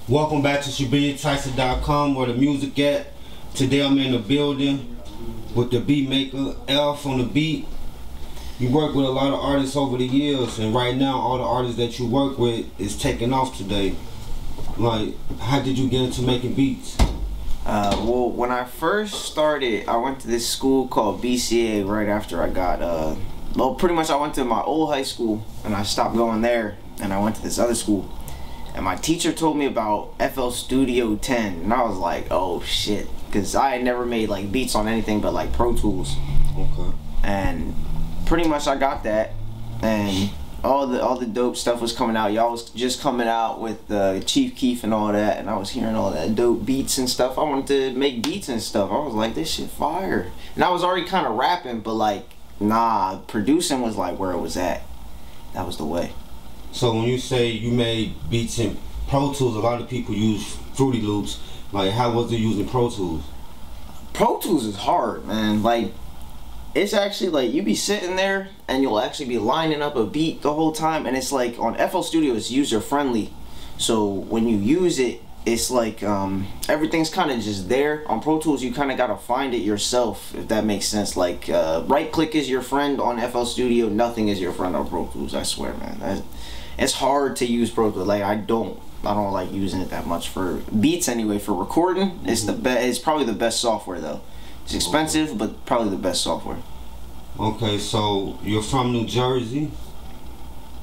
Welcome back to ShibuyaTyson.com, where the music at. Today I'm in the building with the beat maker, Elfonthebeat. You work with a lot of artists over the years, and right now all the artists that you work with is taking off today. Like, how did you get into making beats? Well, when I first started, I went to this school called BCA right after I got, well, pretty much I went to my old high school, and I stopped going there, and I went to this other school. And my teacher told me about FL Studio 10, and I was like, oh shit, because I had never made like beats on anything but like Pro Tools. Okay. And pretty much I got that, and all the dope stuff was coming out. Y'all was just coming out with Chief Keef and all that, and I was hearing all that dope beats and stuff. I wanted to make beats and stuff. I was like, this shit fire. And I was already kind of rapping, but like, nah, producing was like where it was at. That was the way. So when you say you made beats in Pro Tools, a lot of people use Fruity Loops. Like, how was it using Pro Tools? Pro Tools is hard, man. Like, it's actually like you be sitting there and you'll actually be lining up a beat the whole time, and it's like on FL Studio it's user friendly. So when you use it, it's like everything's kind of just there. On Pro Tools you kind of gotta find it yourself, if that makes sense. Like right click is your friend on FL Studio, nothing is your friend on Pro Tools. I swear, man. It's hard to use Pro Tools. Like I don't like using it that much for beats anyway. For recording, it's the best. It's probably the best software though. It's expensive, but probably the best software. Okay, so you're from New Jersey.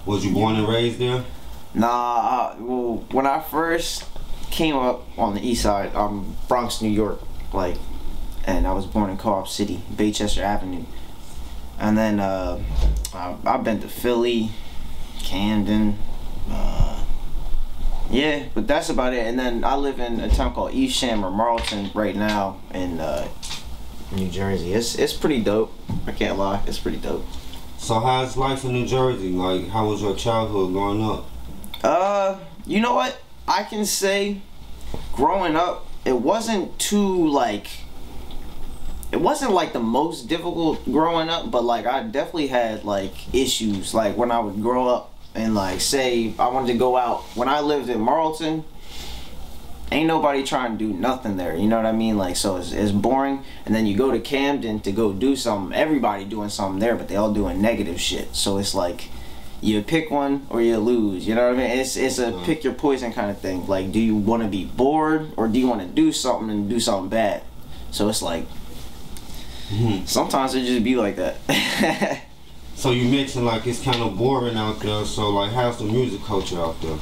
Was you born and raised there? Nah, well, when I first came up on the east side, Bronx, New York, like, and I was born in Co-op City, Baychester Avenue. And then I've been to Philly, Camden, yeah, but that's about it. And then I live in a town called Evesham or Marlton right now in New Jersey. It's pretty dope. I can't lie, it's pretty dope. So how's life in New Jersey? Like, how was your childhood growing up? You know what? I can say growing up, it wasn't too like, it wasn't like the most difficult growing up, but like I definitely had like issues. Like when I would grow up and like say I wanted to go out, when I lived in Marlton, ain't nobody trying to do nothing there, you know what I mean? Like, so it's boring. And then you go to Camden to go do something, everybody doing something there, but they all doing negative shit. So it's like you pick one or you lose, you know what I mean? It's a pick your poison kind of thing. Like, do you want to be bored or do you want to do something and do something bad? So it's like sometimes it just be like that. So you mentioned like it's kind of boring out there, so like how's the music culture out there?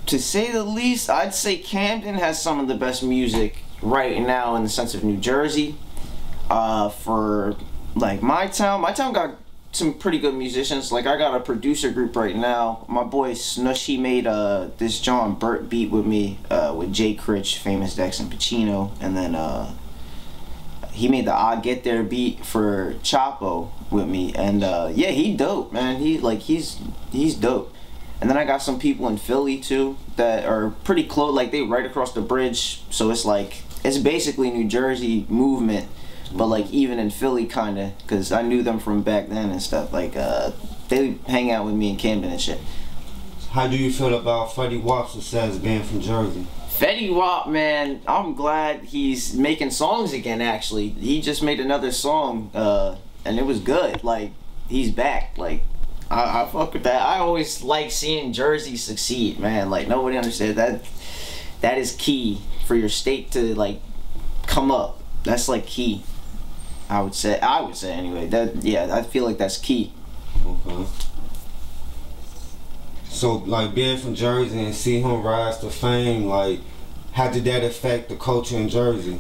To say the least, I'd say Camden has some of the best music right now in the sense of New Jersey. For like my town got some pretty good musicians. Like I got a producer group right now. My boy Snush, he made this John Burt beat with me, with Jay Critch, Famous Dex and Pacino, and then he made the I Get There beat for Chapo with me, and yeah, he dope, man. He's dope. And then I got some people in Philly too that are pretty close, like they right across the bridge. So it's like, it's basically New Jersey movement, but like even in Philly kinda, cause I knew them from back then and stuff. Like they hang out with me in Camden and shit. How do you feel about Fatty Wap's success being from Jersey? Fatty Wap, man, I'm glad he's making songs again. Actually, he just made another song, and it was good. Like, he's back. Like, I fuck with that. I always like seeing Jersey succeed, man. Like, nobody understands that. That is key for your state to like come up. That's like key. I would say anyway. That, yeah, I feel like that's key. Okay. So like being from Jersey and see him rise to fame, like how did that affect the culture in Jersey?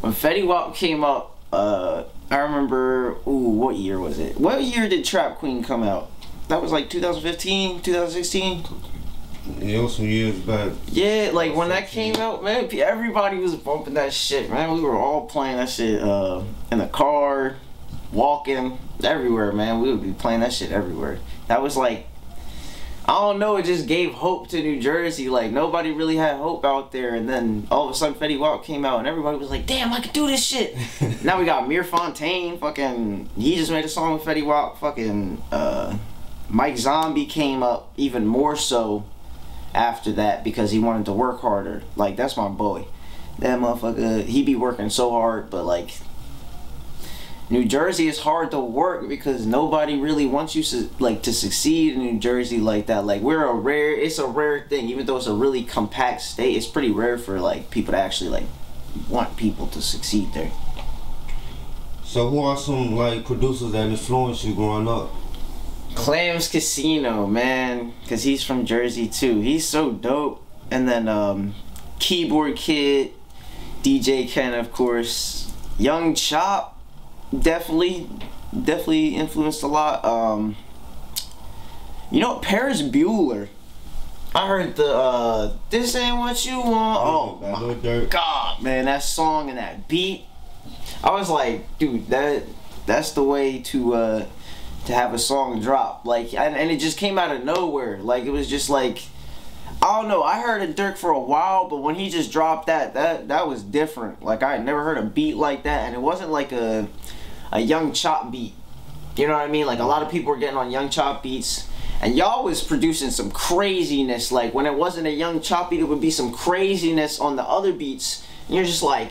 When Fatty Wap came up, I remember, what year was it? What year did Trap Queen come out? That was like 2015, 2016? Yeah, it was some years back. Yeah, like when that came out, man, everybody was bumping that shit, man. We were all playing that shit in the car, walking, everywhere, man. We would be playing that shit everywhere. That was like, I don't know, it just gave hope to New Jersey. Like, nobody really had hope out there, and then all of a sudden Fatty Wap came out and everybody was like, damn, I could do this shit. Now we got Mir Fontaine, fucking, he just made a song with Fatty Wap. Fucking Mike Zombie came up even more so after that because he wanted to work harder. Like, that's my boy. That motherfucker, he be working so hard, but like, New Jersey is hard to work because nobody really wants you to like to succeed in New Jersey like that. Like, it's a rare thing, even though it's a really compact state. It's pretty rare for like people to actually like want people to succeed there. So who are some like producers that influenced you growing up? Clams Casino, man, because he's from Jersey too. He's so dope. And then Keyboard Kid, DjKenn, of course. Young Chop, definitely influenced a lot. You know, Paris Beuller. I heard the "This Ain't What You Want." Oh my god, man, that song and that beat. I was like, dude, that's the way to have a song drop. Like, and it just came out of nowhere. Like, it was just like, I don't know. I heard of Dirk for a while, but when he just dropped that was different. Like, I had never heard a beat like that, and it wasn't like a Young Chop beat. You know what I mean? Like, a lot of people were getting on Young Chop beats, and y'all was producing some craziness. Like, when it wasn't a Young Chop beat, it would be some craziness on the other beats, and you're just like,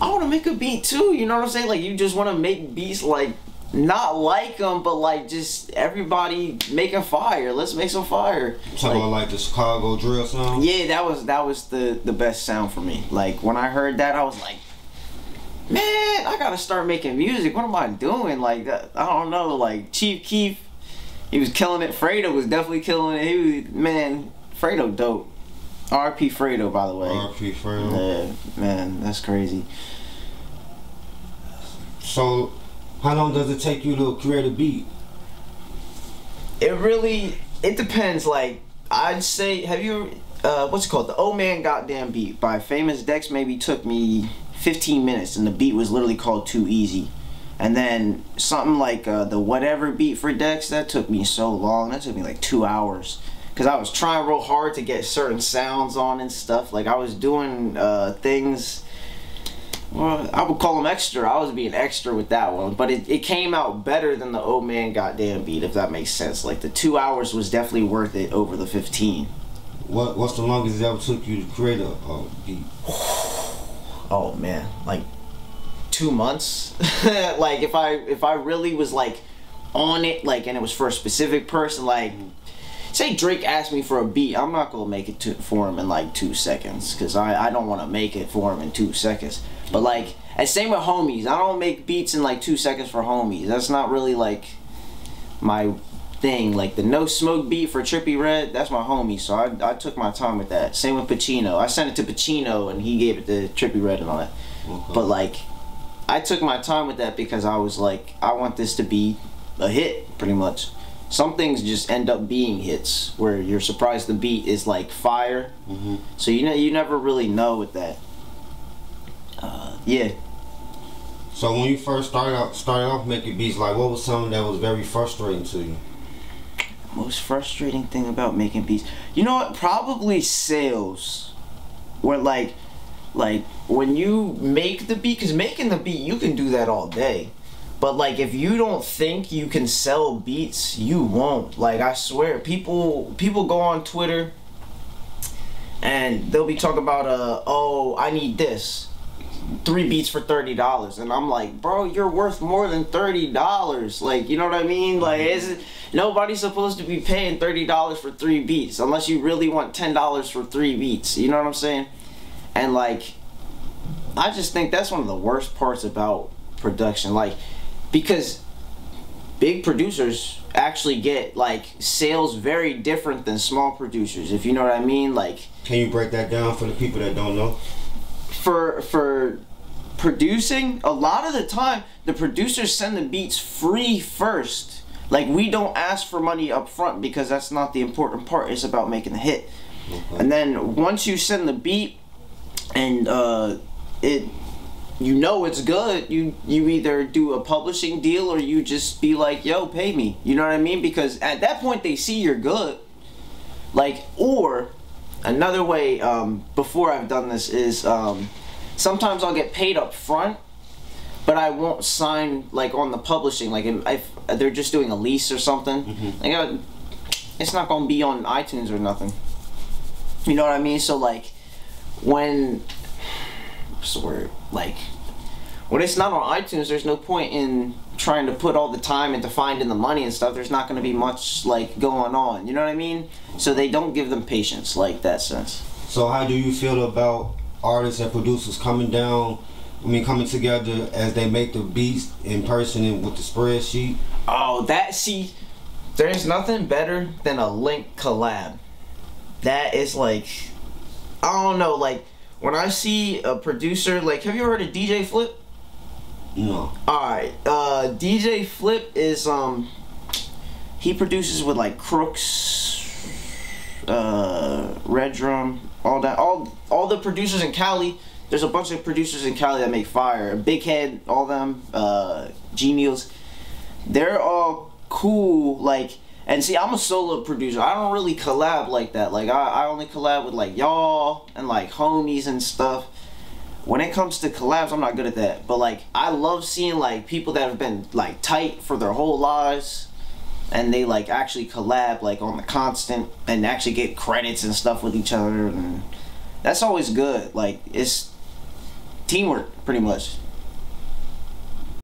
I want to make a beat too. You know what I'm saying? Like, you just want to make beats like, not like them, but like just everybody making fire. Let's make some fire. Talking about like the Chicago drill sound? Yeah, that was the best sound for me. Like, when I heard that, I was like, man, I gotta start making music. What am I doing? Like, I don't know. Like, Chief Keef, he was killing it. Fredo was definitely killing it. Man, Fredo dope. R.P. Fredo, by the way. R.P. Fredo. Yeah, man, that's crazy. So, how long does it take you to create a beat? It depends. Like, I'd say, have you, what's it called? The Oh Man Goddamn Beat by Famous Dex maybe took me 15 minutes, and the beat was literally called Too Easy. And then something like the Whatever beat for Dex, that took me so long. That took me like 2 hours. Because I was trying real hard to get certain sounds on and stuff. Like, I was doing things, well, I would call them extra. I was being extra with that one. But it came out better than the Oh Man Goddamn Beat, if that makes sense. Like, the 2 hours was definitely worth it over the 15. What's the longest it ever took you to create a beat? Oh, man. Like, 2 months. Like, if I really was, like, on it, like, and it was for a specific person, like, say Drake asked me for a beat, I'm not gonna make it for him in like 2 seconds, because I don't want to make it for him in 2 seconds. But like, and same with homies, I don't make beats in like 2 seconds for homies. That's not really like my thing. Like, the No Smoke beat for Trippie Redd, that's my homie, so I took my time with that. Same with Pacino. I sent it to Pacino and he gave it to Trippie Redd and all that. Okay. But like, I took my time with that because I was like, I want this to be a hit, pretty much. Some things just end up being hits where you're surprised the beat is like fire. Mm-hmm. So you never really know with that. Yeah. So when you first started off making beats, like, what was something that was very frustrating to you? Most frustrating thing about making beats, you know what? Probably sales. Where like when you make the beat, because making the beat, you can do that all day. But like, if you don't think you can sell beats, you won't. Like, I swear, people go on Twitter and they'll be talking about oh, I need this, 3 beats for $30, and I'm like, bro, you're worth more than $30. Like, you know what I mean? Like, nobody's supposed to be paying $30 for 3 beats unless you really want $10 for 3 beats. You know what I'm saying? And like, I just think that's one of the worst parts about production. Like, because big producers actually get like sales very different than small producers, if you know what I mean. Like, can you break that down for the people that don't know? For producing, a lot of the time the producers send the beats free first. Like, we don't ask for money up front because that's not the important part. It's about making the hit. Okay. And then once you send the beat and you know it's good, you either do a publishing deal or you just be like, yo, pay me. You know what I mean? Because at that point they see you're good. Like, or another way, before I've done this is, sometimes I'll get paid up front, but I won't sign like on the publishing. Like, if they're just doing a lease or something, like, it's not gonna be on iTunes or nothing. You know what I mean? So like when what's the word? Like when it's not on iTunes, there's no point in trying to put all the time into finding the money and stuff. There's not going to be much like going on. You know what I mean? So they don't give them patience like that sense. So how do you feel about artists and producers coming together as they make the beats in person and with the spreadsheet? Oh, there's nothing better than a link collab. That is like, I don't know, like when I see a producer, like, have you ever heard of DJ Flip? No. Alright, DJ Flip is, he produces with like Crooks, Red Drum, all that, all the producers in Cali. There's a bunch of producers in Cali that make fire. Big Head, all them, Genials. They're all cool, like, and see, I'm a solo producer. I don't really collab like that. Like, I only collab with like y'all and like homies and stuff. When it comes to collabs, I'm not good at that. But like, I love seeing like people that have been like tight for their whole lives, and they like actually collab like on the constant and actually get credits and stuff with each other, and that's always good. Like, it's teamwork pretty much.